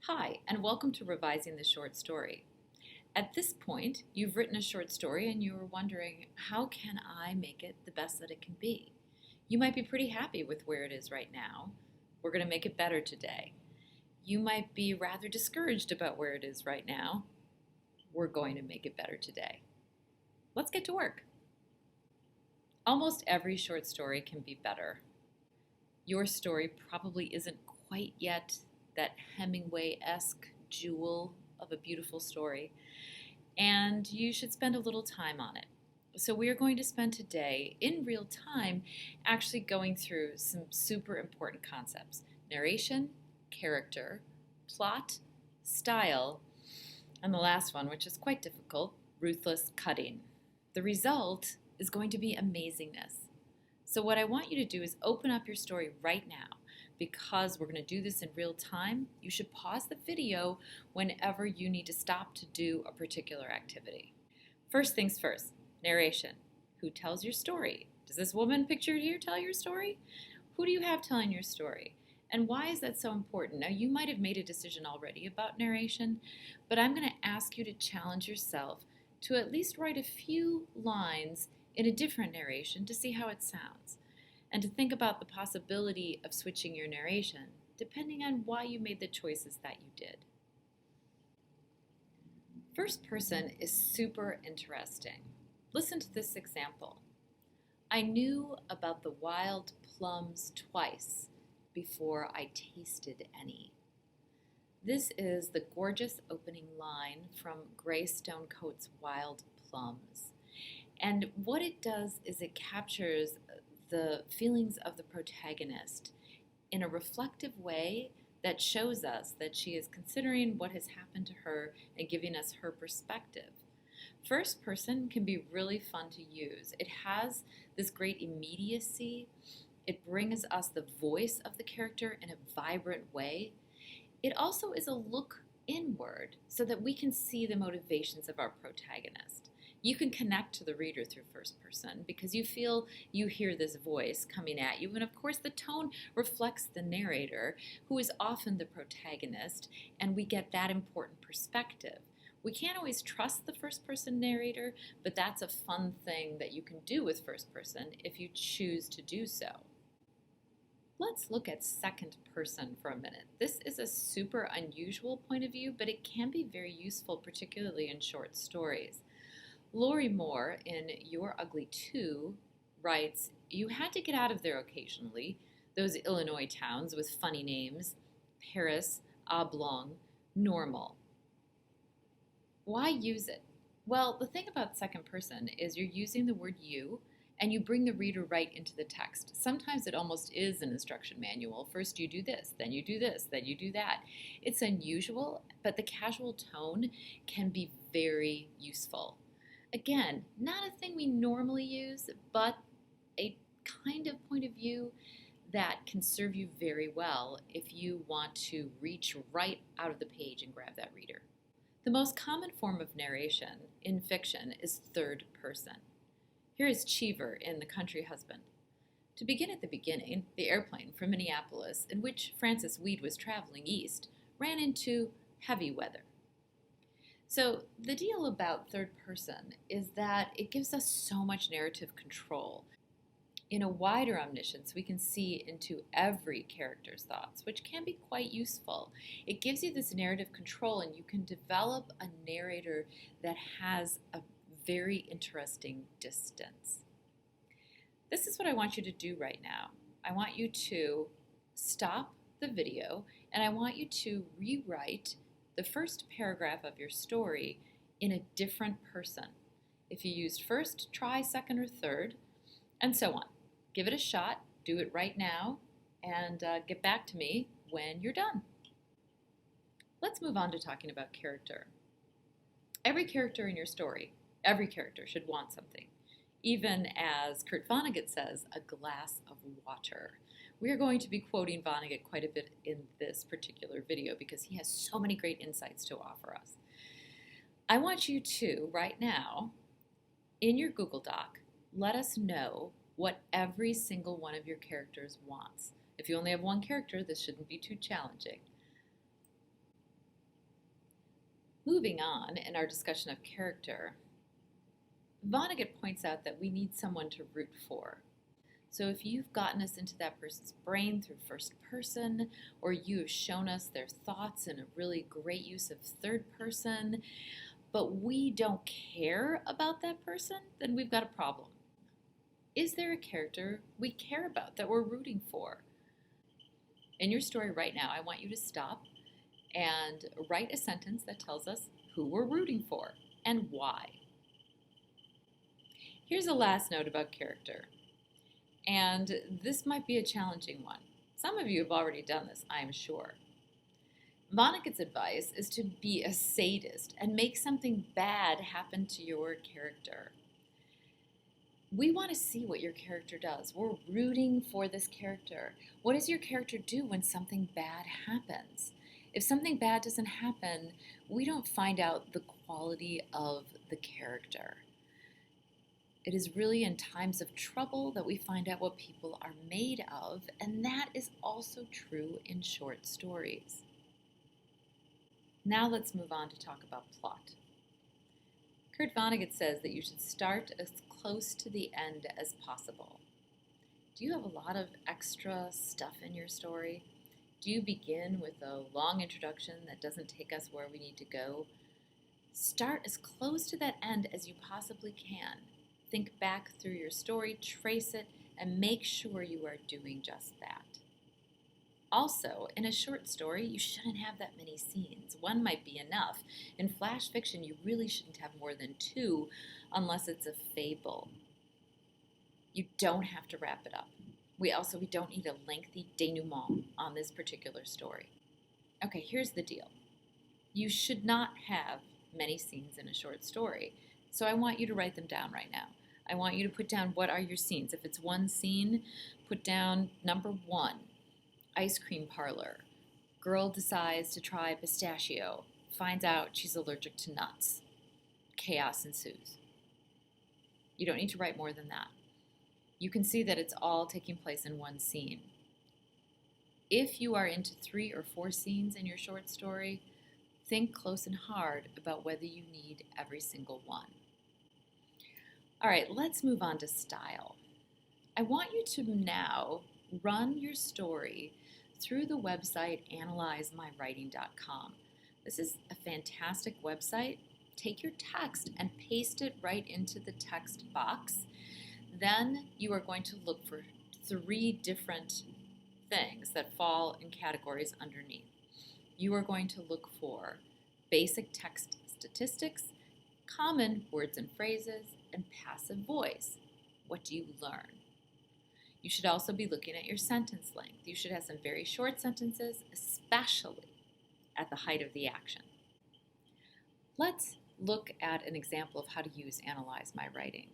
Hi, and welcome to Revising the Short Story. At this point, you've written a short story and you're wondering, how can I make it the best that it can be? You might be pretty happy with where it is right now. We're going to make it better today. You might be rather discouraged about where it is right now. We're going to make it better today. Let's get to work. Almost every short story can be better. Your story probably isn't quite yet that Hemingway-esque jewel of a beautiful story, and you should spend a little time on it. So we are going to spend today in real time actually going through some super important concepts: narration, character, plot, style, and the last one, which is quite difficult, ruthless cutting. The result is going to be amazingness. So what I want you to do is open up your story right now. Because we're going to do this in real time, you should pause the video whenever you need to stop to do a particular activity. First things first, narration. Who tells your story? Does this woman pictured here tell your story? Who do you have telling your story? And why is that so important? Now, you might have made a decision already about narration, but I'm going to ask you to challenge yourself to at least write a few lines in a different narration to see how it sounds, and to think about the possibility of switching your narration depending on why you made the choices that you did. First person is super interesting. Listen to this example. I knew about the wild plums twice before I tasted any. This is the gorgeous opening line from Gray Stonecoat's Wild Plums. And what it does is it captures the feelings of the protagonist in a reflective way that shows us that she is considering what has happened to her and giving us her perspective. First person can be really fun to use. It has this great immediacy. It brings us the voice of the character in a vibrant way. It also is a look inward so that we can see the motivations of our protagonist. You can connect to the reader through first person because you feel you hear this voice coming at you. And of course, the tone reflects the narrator, who is often the protagonist, and we get that important perspective. We can't always trust the first person narrator, but that's a fun thing that you can do with first person if you choose to do so. Let's look at second person for a minute. This is a super unusual point of view, but it can be very useful, particularly in short stories. Lori Moore in You're Ugly Too writes, "You had to get out of there occasionally, those Illinois towns with funny names, Paris, Oblong, Normal." Why use it? Well, the thing about second person is you're using the word you, and you bring the reader right into the text. Sometimes it almost is an instruction manual. First you do this, then you do this, then you do that. It's unusual, but the casual tone can be very useful. Again, not a thing we normally use, but a kind of point of view that can serve you very well if you want to reach right out of the page and grab that reader. The most common form of narration in fiction is third person. Here is Cheever in The Country Husband. To begin at the beginning, the airplane from Minneapolis, in which Francis Weed was traveling east, ran into heavy weather. So the deal about third person is that it gives us so much narrative control. In a wider omniscience, we can see into every character's thoughts, which can be quite useful. It gives you this narrative control, and you can develop a narrator that has a very interesting distance. This is what I want you to do right now. I want you to stop the video, and I want you to rewrite the first paragraph of your story in a different person. If you used first, try second or third, and so on. Give it a shot, do it right now, and get back to me when you're done. Let's move on to talking about character. Every character in your story, every character should want something. Even as Kurt Vonnegut says, a glass of water. We are going to be quoting Vonnegut quite a bit in this particular video because he has so many great insights to offer us. I want you to, right now, in your Google Doc, let us know what every single one of your characters wants. If you only have one character, this shouldn't be too challenging. Moving on in our discussion of character, Vonnegut points out that we need someone to root for. So if you've gotten us into that person's brain through first person, or you have shown us their thoughts in a really great use of third person, but we don't care about that person, then we've got a problem. Is there a character we care about that we're rooting for? In your story right now, I want you to stop and write a sentence that tells us who we're rooting for and why. Here's a last note about character, and this might be a challenging one. Some of you have already done this, I'm sure. Vonnegut's advice is to be a sadist and make something bad happen to your character. We want to see what your character does. We're rooting for this character. What does your character do when something bad happens? If something bad doesn't happen, we don't find out the quality of the character. It is really in times of trouble that we find out what people are made of, and that is also true in short stories. Now let's move on to talk about plot. Kurt Vonnegut says that you should start as close to the end as possible. Do you have a lot of extra stuff in your story? Do you begin with a long introduction that doesn't take us where we need to go? Start as close to that end as you possibly can. Think back through your story, trace it, and make sure you are doing just that. Also, in a short story, you shouldn't have that many scenes. One might be enough. In flash fiction, you really shouldn't have more than 2 unless it's a fable. You don't have to wrap it up. We don't need a lengthy denouement on this particular story. Okay, here's the deal. You should not have many scenes in a short story, so I want you to write them down right now. I want you to put down what are your scenes. If it's one scene, put down number 1. Ice cream parlor. Girl decides to try pistachio. Finds out she's allergic to nuts. Chaos ensues. You don't need to write more than that. You can see that it's all taking place in one scene. If you are into 3 or 4 scenes in your short story, think close and hard about whether you need every single one. All right, let's move on to style. I want you to now run your story through the website analyzemywriting.com. This is a fantastic website. Take your text and paste it right into the text box. Then you are going to look for 3 different things that fall in categories underneath. You are going to look for basic text statistics, common words and phrases, and passive voice. What do you learn? You should also be looking at your sentence length. You should have some very short sentences, especially at the height of the action. Let's look at an example of how to use Analyze My Writing.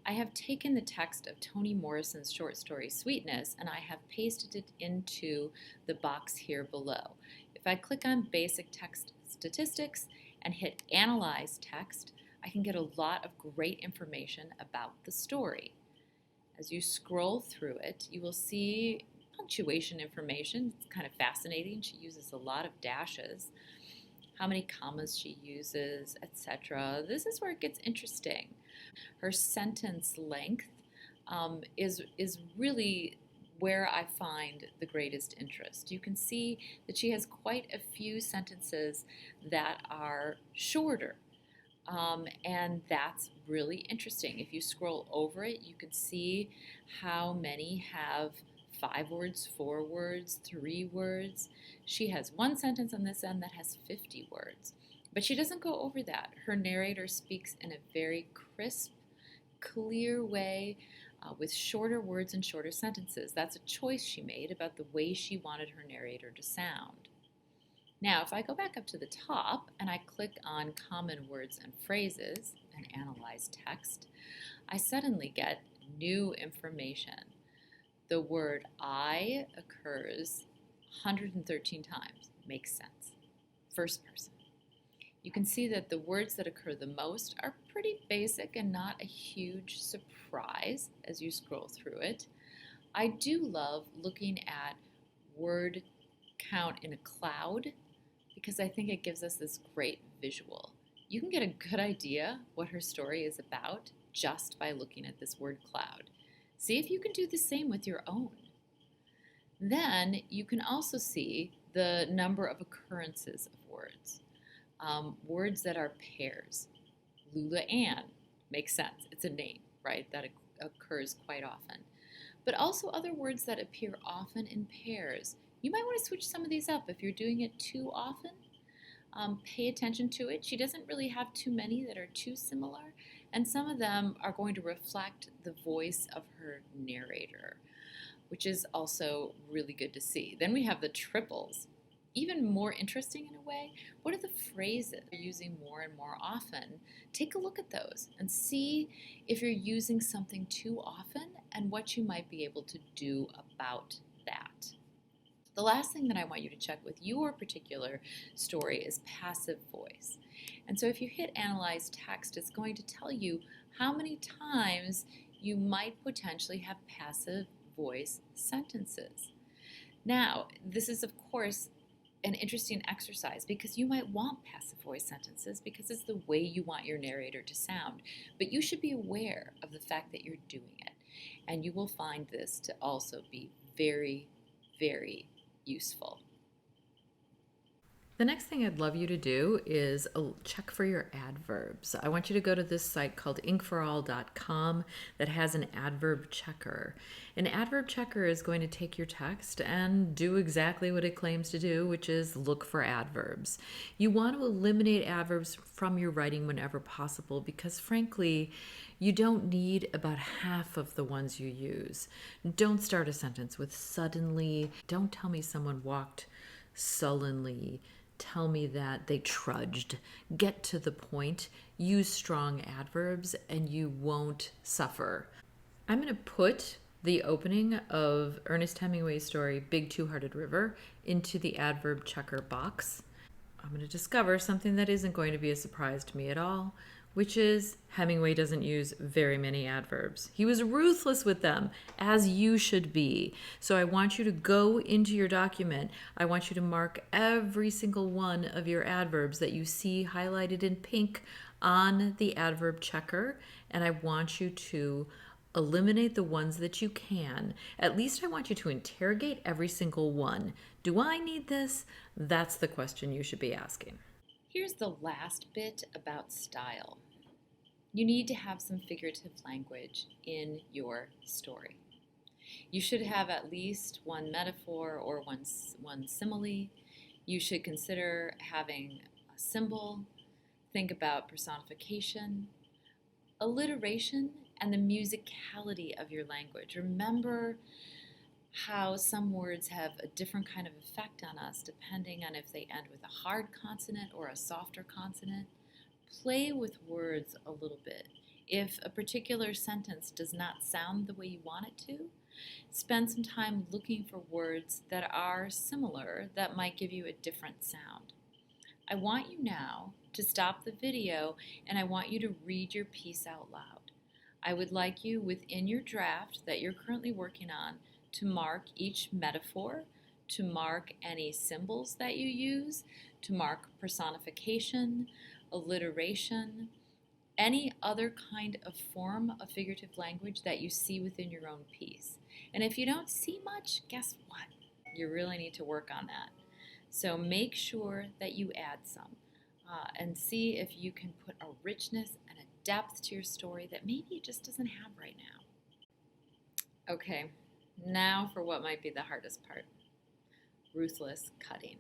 I have taken the text of Toni Morrison's short story Sweetness and I have pasted it into the box here below. If I click on Basic Text Statistics and hit Analyze Text, I can get a lot of great information about the story. As you scroll through it, you will see punctuation information. It's kind of fascinating. She uses a lot of dashes, how many commas she uses, etc. This is where it gets interesting. Her sentence length is really where I find the greatest interest. You can see that she has quite a few sentences that are shorter. And that's really interesting. If you scroll over it, you can see how many have 5 words, 4 words, 3 words. She has one sentence on this end that has 50 words, but she doesn't go over that. Her narrator speaks in a very crisp, clear way with shorter words and shorter sentences. That's a choice she made about the way she wanted her narrator to sound. Now, if I go back up to the top and I click on Common Words and Phrases and Analyze Text, I suddenly get new information. The word I occurs 113 times. Makes sense. First person. You can see that the words that occur the most are pretty basic and not a huge surprise as you scroll through it. I do love looking at word count in a cloud, because I think it gives us this great visual. You can get a good idea what her story is about just by looking at this word cloud. See if you can do the same with your own. Then you can also see the number of occurrences of words. Words that are pairs. Lula Ann makes sense. It's a name, right? That occurs quite often. But also other words that appear often in pairs. You might want to switch some of these up if you're doing it too often. Pay attention to it. She doesn't really have too many that are too similar, and some of them are going to reflect the voice of her narrator, which is also really good to see. Then we have the triples. Even more interesting in a way, what are the phrases you're using more and more often? Take a look at those and see if you're using something too often and what you might be able to do about that. The last thing that I want you to check with your particular story is passive voice. And so if you hit Analyze Text, it's going to tell you how many times you might potentially have passive voice sentences. Now, this is of course an interesting exercise because you might want passive voice sentences because it's the way you want your narrator to sound. But you should be aware of the fact that you're doing it. And you will find this to also be very, very useful. The next thing I'd love you to do is check for your adverbs. I want you to go to this site called inkforall.com that has an adverb checker. An adverb checker is going to take your text and do exactly what it claims to do, which is look for adverbs. You want to eliminate adverbs from your writing whenever possible because frankly, you don't need about half of the ones you use. Don't start a sentence with suddenly. Don't tell me someone walked sullenly. Tell me that they trudged. Get to the point. Use strong adverbs and you won't suffer. I'm going to put the opening of Ernest Hemingway's story, Big Two-Hearted River, into the adverb checker box. I'm going to discover something that isn't going to be a surprise to me at all, which is Hemingway doesn't use very many adverbs. He was ruthless with them, as you should be. So I want you to go into your document. I want you to mark every single one of your adverbs that you see highlighted in pink on the adverb checker, and I want you to eliminate the ones that you can. At least I want you to interrogate every single one. Do I need this? That's the question you should be asking. Here's the last bit about style. You need to have some figurative language in your story. You should have at least one metaphor or one simile. You should consider having a symbol. Think about personification, alliteration, and the musicality of your language. Remember how some words have a different kind of effect on us depending on if they end with a hard consonant or a softer consonant. Play with words a little bit. If a particular sentence does not sound the way you want it to, spend some time looking for words that are similar that might give you a different sound. I want you now to stop the video and I want you to read your piece out loud. I would like you within your draft that you're currently working on to mark each metaphor, to mark any symbols that you use, to mark personification, alliteration, any other kind of form of figurative language that you see within your own piece. And if you don't see much, guess what? You really need to work on that. So make sure that you add some and see if you can put a richness and a depth to your story that maybe it just doesn't have right now. Okay, now for what might be the hardest part. Ruthless cutting.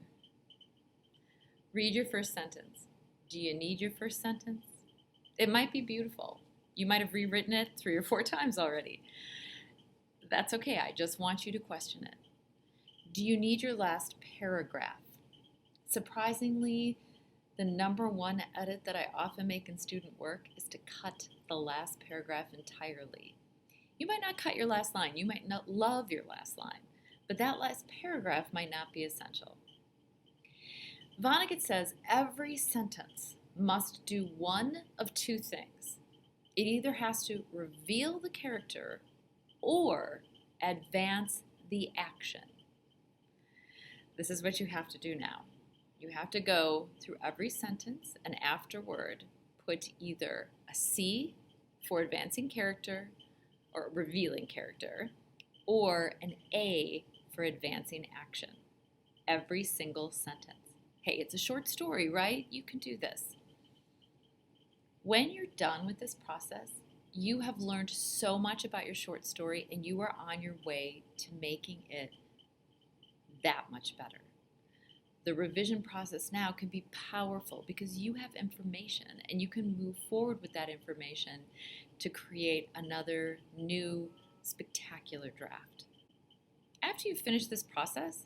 Read your first sentence. Do you need your first sentence? It might be beautiful. You might have rewritten it 3 or 4 times already. That's okay, I just want you to question it. Do you need your last paragraph? Surprisingly, the number one edit that I often make in student work is to cut the last paragraph entirely. You might not cut your last line, you might not love your last line, but that last paragraph might not be essential. Vonnegut says every sentence must do one of 2 things. It either has to reveal the character or advance the action. This is what you have to do now. You have to go through every sentence and afterward put either a C for advancing character or revealing character, or an A for advancing action. Every single sentence. Hey, it's a short story, right? You can do this. When you're done with this process, you have learned so much about your short story and you are on your way to making it that much better. The revision process now can be powerful because you have information and you can move forward with that information to create another new spectacular draft. After you finish this process,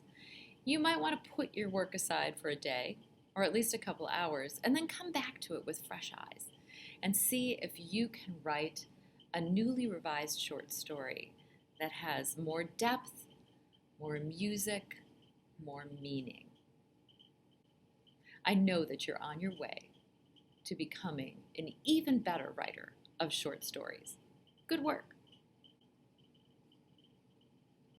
you might want to put your work aside for a day or at least a couple hours and then come back to it with fresh eyes and see if you can write a newly revised short story that has more depth, more music, more meaning. I know that you're on your way to becoming an even better writer of short stories. Good work.